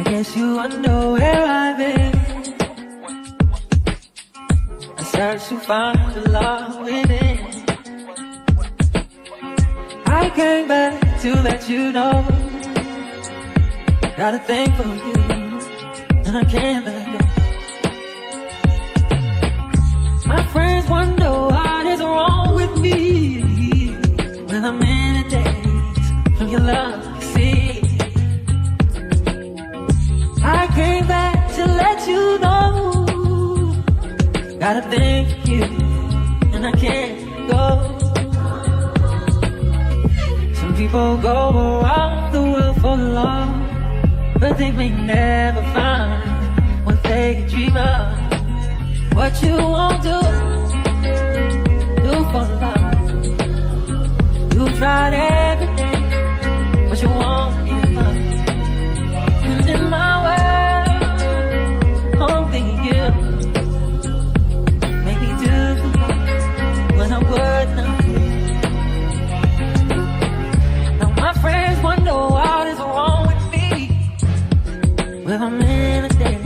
Guess you wonder where I've been. I search to find the love within. I came back to let you know. Got a thing for you, and I can't let go. My friends wonder what is wrong with me when I'm in a daze from your love, you see. I came back to let you know. Got a thing for you, and I can't go. Some people go around the world for love, but they may never find what they dream of. What you won't do for love. You tried everything, but you won't give up. And in my world, only you make me do when I would not. Now my friends wonder what is wrong with me when I'm in a day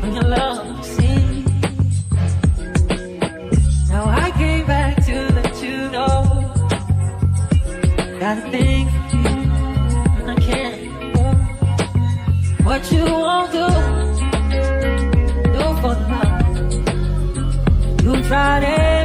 when your love, you see. Now I came back to let you know. Got a thing for you, and I can't go. What you won't do for love. You tried it.